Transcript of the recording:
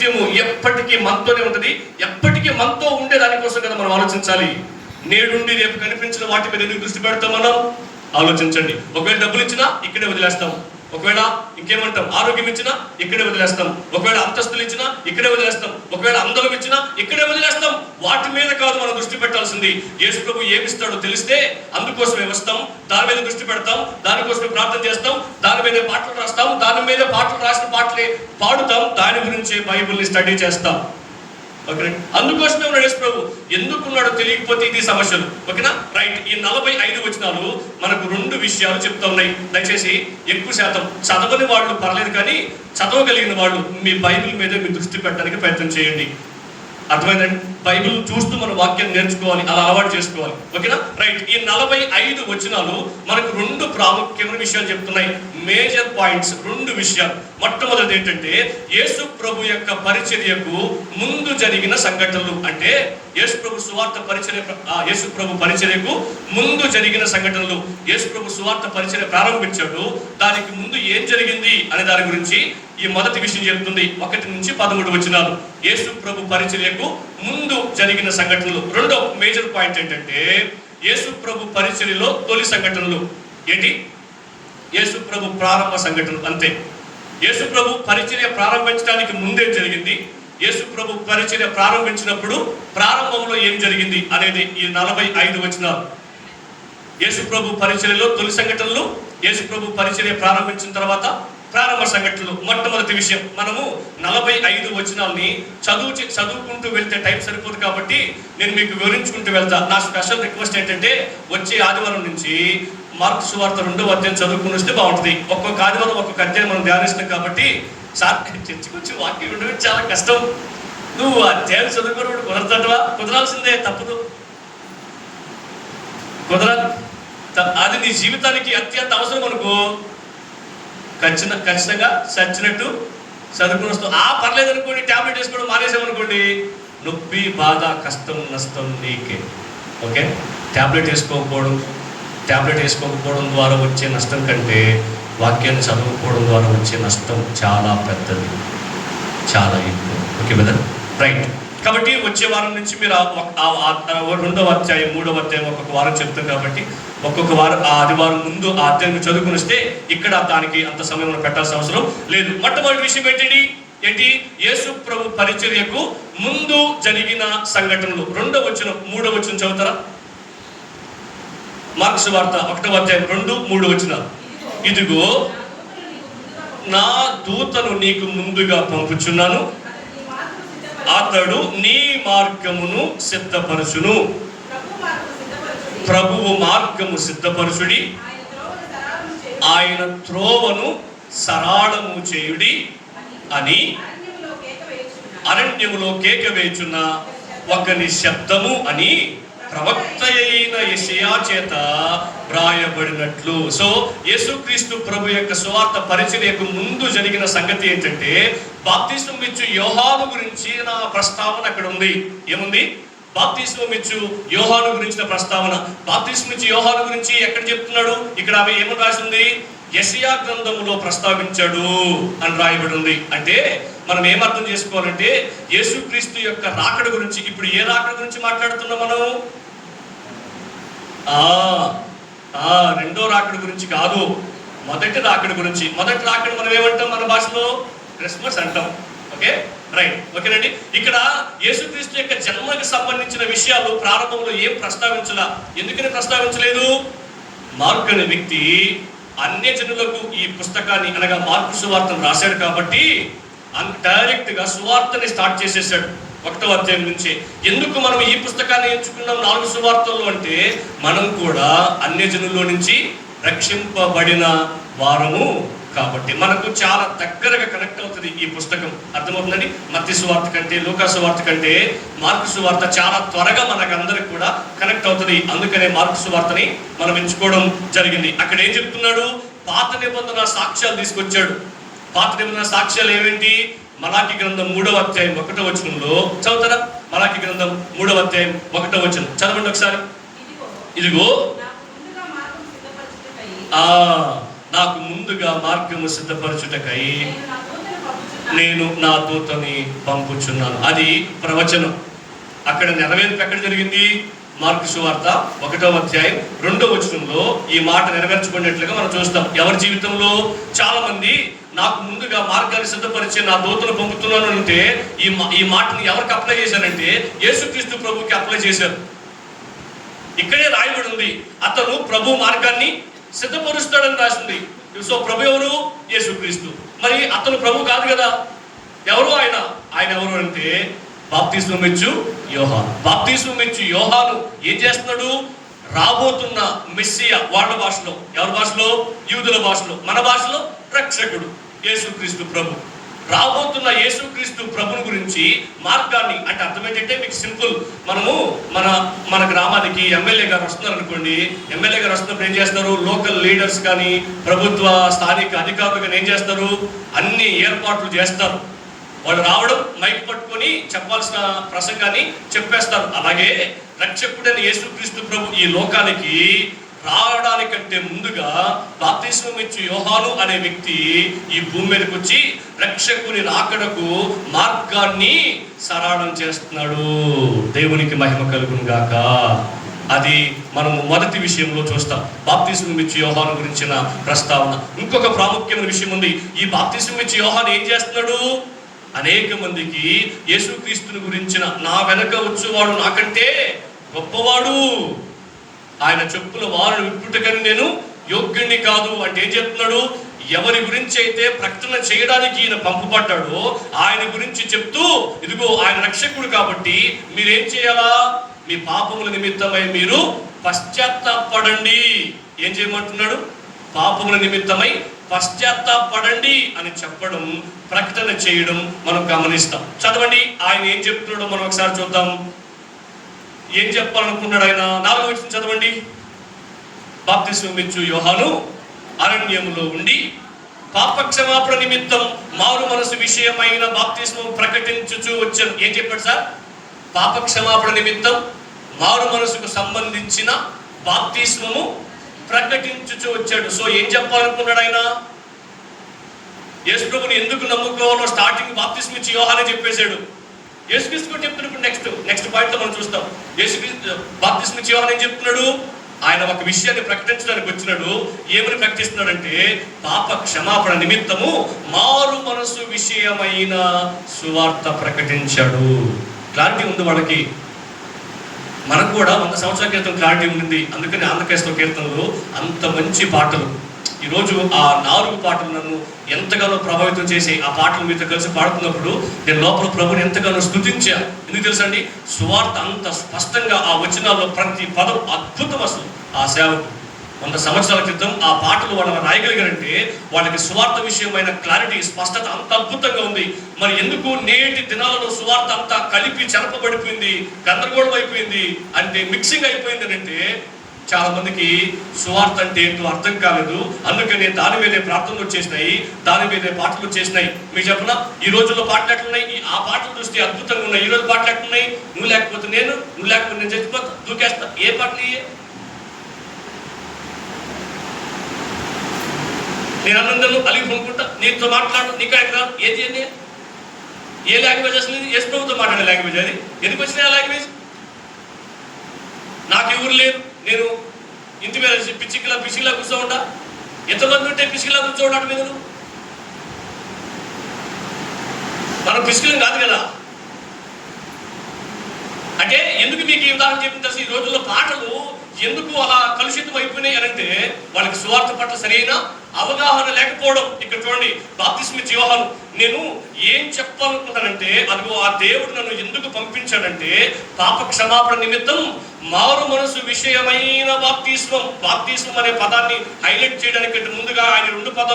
నిత్యము ఎప్పటికీ మనతోనే ఉంటుంది. ఎప్పటికీ మనతో ఉండే దానికోసం కదా మనం ఆలోచించాలి. నేడుండి రేపు కనిపించిన వాటి మీద ఎందుకు దృష్టి పెడతాం మనం? ఆలోచించండి. ఒకవేళ డబ్బులు ఇచ్చినా ఇక్కడే వదిలేస్తాం. ఒకవేళ ఇంకేమంటాం, ఆరోగ్యం ఇచ్చినా ఇక్కడే వదిలేస్తాం. ఒకవేళ అంతస్తులు ఇచ్చినా ఇక్కడే వదిలేస్తాం. ఒకవేళ అందరం ఇచ్చినా ఇక్కడే వదిలేస్తాం. వాటి మీద కాదు మనం దృష్టి పెట్టాల్సింది. యేసు ప్రభు ఏమిస్తాడో తెలిస్తే అందుకోసమే వస్తాం, దాని మీద దృష్టి పెడతాం, దానికోసమే ప్రార్థన చేస్తాం, దాని మీద పాటలు రాస్తాం, దాని మీద పాటలు రాసిన పాటలే పాడుతాం, దాని గురించి బైబిల్ని స్టడీ చేస్తాం. ఓకే, అందుకోసమే ఉన్నాడు యేసు ప్రభు. ఎందుకున్నాడో తెలియకపోతే ఇది సమస్యలు. ఓకేనా, రైట్. ఈ 45 వచనాలు మనకు 2 విషయాలు చెప్తా ఉన్నాయి. దయచేసి ఎక్కువ శాతం చదవని వాళ్ళు పర్లేదు, కానీ చదవగలిగిన వాళ్ళు మీ బైబిల్ మీద మీ దృష్టి పెట్టడానికి ప్రయత్నం చేయండి. అర్థమైందండి? బైబిల్ చూస్తూ మన వాక్యం నేర్చుకోవాలి, అలా అలవాటు చేసుకోవాలి. ఓకేనా, రైట్. ఈ 45 వచనాలు మనకు 2 ప్రాముఖ్యమైన విషయాలు చెప్తున్నాయి. మేజర్ పాయింట్స్, 2 విషయాలు. మొట్టమొదటి ఏంటంటే యేసు ప్రభు యొక్క పరిచర్యకు ముందు జరిగిన సంఘటనలు. అంటే యేసు ప్రభు సువార్త పరిచర్యకు ముందు జరిగిన సంఘటనలు. యేసు ప్రభు సువార్త పరిచర్య ప్రారంభించాడు, దానికి ముందు ఏం జరిగింది అనే దాని గురించి ఈ మొదటి విషయం చెప్తుంది. 1 నుంచి 13 వచనాలు యేసు ప్రభు పరిచర్యకు ముందు జరిగిన సంఘటనలు. రెండో మేజర్ పాయింట్ ఏంటంటే యేసు ప్రభు పరిచర్యలో తొలి సంఘటనలు. ఏంటి? యేసు ప్రభు ప్రారంభ సంఘటనలు. అంతే. యేసు ప్రభు పరిచర్య ప్రారంభించడానికి ముందేం జరిగింది, యేసు ప్రభు పరిచర్య ప్రారంభించినప్పుడు ప్రారంభంలో ఏం జరిగింది అనేది ఈ 45 వచనాలు. యేసు ప్రభు పరిచర్యలో తొలి సంఘటనలు, యేసు ప్రభు పరిచర్య ప్రారంభించిన తర్వాత ప్రారంభ సంఘటనలు. మొట్టమొదటి విషయం, మనము 45 వచనాల్ని చదువుకుంటూ వెళ్తే టైం సరిపోదు కాబట్టి నేను మీకు వివరించుకుంటూ వెళ్తా. నా స్పెషల్ రిక్వెస్ట్ ఏంటంటే వచ్చే ఆదివారం నుంచి మార్కు సువార్త 2వ అధ్యాయం చదువుకుని వస్తే బాగుంటుంది. ఒక్కొక్క ఆదివారం ఒక్కొక్క అధ్యాయం మనం ధ్యానిస్తాం కాబట్టి సార్ చర్చకొచ్చి వాక్యం ఉండడం చాలా కష్టం, నువ్వు అధ్యాయం చదువుకున్నప్పుడు కుదరదటవా? కుదరాల్సిందే, తప్పదు, కుదరాలి. అది నీ జీవితానికి అత్యంత అవసరం అనుకో, ఖచ్చితంగా చచ్చినట్టు చదువుకుని వస్తాం. పర్లేదు అనుకోండి, ట్యాబ్లెట్ వేసుకోవడం మానేసామనుకోండి, నొప్పి, బాధ, కష్టం, నష్టం నీకే. ఓకే, ట్యాబ్లెట్ వేసుకోకపోవడం ద్వారా వచ్చే నష్టం కంటే వాక్యాన్ని చదువుకోవడం ద్వారా వచ్చే నష్టం చాలా పెద్దది, చాలా ఎక్కువ. Okay brother, right. కాబట్టి వచ్చే వారం నుంచి మీరు 2వ అధ్యాయం 3వ అధ్యాయం ఒక్కొక్క వారం చెప్తాం కాబట్టి ఒక్కొక్క వారం ఆదివారం ముందు ఆ అధ్యాయం చదువుకుని వస్తే ఇక్కడ దానికి అంత సమయం మనం పెట్టాల్సిన అవసరం లేదు. మొట్టమొదటి విషయం ఏంటి? యేసు ప్రభు పరిచర్యకు ముందు జరిగిన సంఘటనలు. 2వ వచనం 3వ వచనం చదువుతారా? మార్కు సువార్త 1వ అధ్యాయం 2, 3 వచనాలు. ఇదిగో నా దూతను నీకు ముందుగా పంపుచున్నాను, అతడు నీ మార్గమును సిద్ధపరచును. ప్రభువు మార్గము సిద్ధపరచుడి, ఆయన త్రోవను సరళము చేయుడి అని అరణ్యములో కేక వేయుచున్న ఒకని శబ్దము అని ప్రవక్త అయిన యెషయా చేత వ్రాయబడినట్లు. సో యేసుక్రీస్తు ప్రభు యొక్క సువార్త పరిచర్యకు ముందు జరిగిన సంగతి ఏంటంటే బాప్తిస్మం ఇచ్చు యోహాను గురించి నా ప్రస్తావన అక్కడ ఉంది. ఏముంది? బాప్తిస్మం ఇచ్చు యోహాను గురించిన ప్రస్తావన. బాప్తిస్మం ఇచ్చు యోహాను గురించి ఎక్కడ చెప్తున్నాడు? ఇక్కడ అవి ఏమని రాసింది? యెషయా గ్రంథములో ప్రస్తావించాడు అని రాయబడి ఉంది. అంటే మనం ఏమర్థం చేసుకోవాలంటే యేసుక్రీస్తు యొక్క రాకడ గురించి, ఇప్పుడు ఏ రాకడ గురించి మాట్లాడుతున్నాం మనం? రెండో రాకడ గురించి కాదు, మొదటి రాకడ గురించి. మొదటి రాకడ మనం ఏమంటాం? మన భాషలో క్రిస్మస్ అంటాం. Okay, right. ఓకేనండి. ఇక్కడ యేసుక్రీస్తు యొక్క జన్మకు సంబంధించిన విషయాలు ప్రారంభంలో ఏం ప్రస్తావించలా. ఎందుకని ప్రస్తావించలేదు? మార్కు అనే వ్యక్తి అన్యజనులకు ఈ పుస్తకాన్ని అనగా మార్కు సువార్తను రాశాడు కాబట్టి డైరెక్ట్ గా సువార్తని స్టార్ట్ చేసేసాడు 1వ అధ్యాయం నుంచి. ఎందుకు మనం ఈ పుస్తకాన్ని ఎంచుకున్నాం 4 సువార్తల్లో అంటే మనం కూడా అన్యజనుల్లో నుంచి రక్షింపబడిన వారము కాబట్టి మనకు చాలా దగ్గరగా కనెక్ట్ అవుతుంది ఈ పుస్తకం. అర్థమవుతుందండి? మత్తయి సువార్త కంటే, లూకా సువార్త కంటే మార్కు సువార్త చాలా త్వరగా మనకందరికి కూడా కనెక్ట్ అవుతుంది. అందుకనే మార్కు సువార్తని మనం ఎంచుకోవడం జరిగింది. అక్కడ ఏం చెప్తున్నాడు? పాత నిబంధన సాక్ష్యాలు తీసుకొచ్చాడు. పాత నిబంధన సాక్ష్యాలు ఏమేంటి? మలాకి గ్రంథం 3వ అధ్యాయం 1వ వచనంలో చదువుతారా? మలాకి గ్రంథం 3వ అధ్యాయం 1వ వచనం చదవండి ఒకసారి. ఇదిగో నాకు ముందుగా మార్గము సిద్ధపరచుటకై నేను నా దూతని పంపుచున్నాను. అది ప్రవచనం. అక్కడ నెరవేర్పు ఎక్కడ జరిగింది? మార్కు సువార్త 1వ అధ్యాయం 2వ వచనంలో ఈ మాట నెరవేర్చబడినట్లుగా మనం చూస్తాం. ఎవరి జీవితంలో? చాలా మంది నాకు ముందుగా మార్గాన్ని సిద్ధపరిచే నా దూతను పంపుతున్నాను అంటే ఈ మాటని ఎవరికి అప్లై చేశారంటే యేసుక్రీస్తు ప్రభుకి అప్లై చేశారు. ఇక్కడే రాయబడి ఉంది, అతను ప్రభు మార్గాన్ని సిద్ధపరుస్తాడని రాసింది. సో ప్రభు ఎవరు? యేసుక్రీస్తు. మరి అతను ప్రభు కాదు కదా. ఎవరు ఆయన? ఆయన ఎవరు అంటే బాప్తిస్మం ఇచ్చు యోహాను. బాప్తిస్మం ఇచ్చు యోహాను ఏం చేస్తున్నాడు? రాబోతున్న మెస్సియా. వాళ్ళ భాషలో, ఎవరి భాషలో? యూదుల భాషలో. మన భాషలో రక్షకుడు యేసుక్రీస్తు ప్రభు. రాబోతున్న యేసుక్రీస్తు ప్రభుని గురించి మార్గాన్ని, అంటే అర్థం ఏంటంటే మీకు సింపుల్. మన గ్రామానికి ఎమ్మెల్యే గారు వస్తున్నారు అనుకోండి. ఎమ్మెల్యే గారు వస్తున్నప్పుడు ఏం చేస్తారు? లోకల్ లీడర్స్ కానీ ప్రభుత్వ స్థానిక అధికారులు కానీ ఏం చేస్తారు? అన్ని ఏర్పాట్లు చేస్తారు. వాళ్ళు రావడం, మైక్ పట్టుకొని చెప్పాల్సిన ప్రసంగాన్ని చెప్పేస్తారు. అలాగే రక్షకుడైన యేసుక్రీస్తు ప్రభు ఈ లోకానికి రావడానికంటే ముందుగా బాప్తిస్మం ఇచ్చు యోహాను అనే వ్యక్తి ఈ భూమి మీదకి వచ్చి రక్షకుని రాకడకు మార్గాన్ని సరళం చేస్తున్నాడు. దేవునికి మహిమ కలుగును గాక. అది మనము మొదటి విషయంలో చూస్తాం, బాప్తిస్మం ఇచ్చు యోహాను గురించిన ప్రస్తావన. ఇంకొక ప్రాముఖ్యమైన విషయం ఉంది. ఈ బాప్తిస్మం ఇచ్చు యోహాను ఏం చేస్తున్నాడు? అనేక మందికి యేసుక్రీస్తుని గురించిన, నా వెనక వచ్చేవాడు నాకంటే గొప్పవాడు, ఆయన చెప్పుల వారు విప్పుటకని నేను యోగ్యుణ్ణి కాదు అంటే ఏం చెప్తున్నాడు? ఎవరి గురించి అయితే ప్రకటన చేయడానికి ఈయన పంపబడ్డాడో ఆయన గురించి చెప్తూ, ఇదిగో ఆయన రక్షకుడు కాబట్టి మీరేం చేయాలా? మీ పాపముల నిమిత్తమై మీరు పశ్చాత్తాపడండి. ఏం చేయమంటున్నాడు? పాపముల నిమిత్తమై పశ్చాత్తాపడండి అని చెప్పడం, ప్రకటన చేయడం మనం గమనిస్తాం. చదవండి, ఆయన ఏం చెప్తున్నాడో మనం ఒకసారి చూద్దాం. ఏం చెప్పాలనుకున్నాడు ఆయన? 4వ వచనం చదవండి. బాప్తిస్మం ఇచ్చు యోహాను అరణ్యములో ఉండి పాపక్షమాపణ నిమిత్తం మారు మనసు విషయమైన బాప్తిస్మం ప్రకటించుచూ వచ్చాను. ఏం చెప్పాడు సార్? పాపక్షమాపణ నిమిత్తం మారు మనసుకు సంబంధించిన బాప్తిస్మము ప్రకటించుచూ వచ్చాడు. సో ఏం చెప్పాలనుకున్నాడు ఆయన? యేసు ప్రభుని ఎందుకు నమ్ముకోవాలో స్టార్టింగ్ బాప్తిస్మం ఇచ్చి యోహానే చెప్పేశాడు. యేసుక్రీస్తు కూడా చెప్తున్నప్పుడు నెక్స్ట్ పాయింట్ లో మనం చూస్తాం. యేసుక్రీస్తు బాప్తిస్మం ఇచ్చి యోహాను ఏం చెప్తున్నాడు? ఆయన ఒక విషయాన్ని ప్రకటించడానికి వచ్చినాడు. ఏమని ప్రకటిస్తున్నాడంటే పాప క్షమాపణ నిమిత్తము మారు మనసు విషయమైన సువార్త ప్రకటించాడు. క్లారిటీ ఉంది వాళ్ళకి. మనకు కూడా 100 సంవత్సరాల క్రితం క్లారిటీ ఉంది. అందుకని ఆంధ్రకేశ్వర కీర్తనలు అంత మంచి పాటలు. ఈరోజు ఆ 4 పాటలు నన్ను ఎంతగానో ప్రభావితం చేసి ఆ పాటలు మీతో కలిసి పాడుతున్నప్పుడు నేను లోపల ప్రభుని ఎంతగానో స్తుతించా. ఎందుకు తెలుసా అండి? సువార్త అంత స్పష్టంగా ఆ వచనాల్లో ప్రతి పదం అద్భుతం. అసలు ఆ సేవకు 100 సంవత్సరాల క్రితం ఆ పాటలు వాళ్ళని రాయగలిగారంటే వాళ్ళకి సువార్త విషయమైన క్లారిటీ, స్పష్టత అంత అద్భుతంగా ఉంది. మరి ఎందుకు నేటి దినాలలో సువార్త అంతా కలిపి చెరపబడిపోయింది, గందరగోళం అయిపోయింది, అంటే మిక్సింగ్ అయిపోయింది అంటే చాలా మందికి సువార్త అంటే ఏంటో అర్థం కాలేదు. అందుకనే దాని మీదే ప్రార్థనలు వచ్చేసినాయి, దాని మీదే పాటలు వచ్చేసినాయి. మీకు చెప్పనా, ఈ రోజుల్లో పాటలు ఎట్లున్నాయి? ఆ పాటలు చూస్తే అద్భుతంగా ఉన్నాయి. ఈ రోజు పాటలు ఎట్లున్నాయి? నువ్వు లేకపోతే నేను, నువ్వు లేకపోతే నేను చచ్చిపోతా, దూకేస్తా. ఏ పాటలు ఇయ్యే? నేను అన్నందరూ అలిగి పొందుకుంటా, నీతో మాట్లాడు, నీకు ఆయన రాదు. ఏది అండి? ఏ లాంగ్వేజ్ అసలు? యేసు ప్రభుతో మాట్లాడే లాంగ్వేజ్ అది. ఎందుకు వచ్చినాయి ఆ లాంగ్వేజ్? నాకు ఎవరు లేరు, నేను ఇంటి మీద పిచ్చికిలా కూర్చో ఉంటా. ఎంతమంది ఉంటే పిచ్చికిలా కూర్చో ఉంటాడు మీద? మనం పిచ్చికిలం కాదు కదా. అంటే ఎందుకు మీకు ఈ ఉదాహరణ చెప్పిన తెలుసు? ఈ రోజుల్లో పాటలు ఎందుకు అలా కలుషితం అయిపోయినాయి అని అంటే వాళ్ళకి సువార్త పట్ల సరైన అవగాహన లేకపోవడం. ఇక్కడ చూడండి, బాప్తిస్మం ఇచ్చు యోహాను నేను ఏం చెప్పాలనుకున్నానంటే, అదిగో ఆ దేవుడు నన్ను ఎందుకు పంపించాడంటే పాప క్షమాపణ నిమిత్తం మారు మనసు విషయమైన బాప్తిస్మం. బాప్తిస్మం అనే పదాన్ని హైలైట్ చేయడానికి ముందుగా ఆయన 2 పదాలు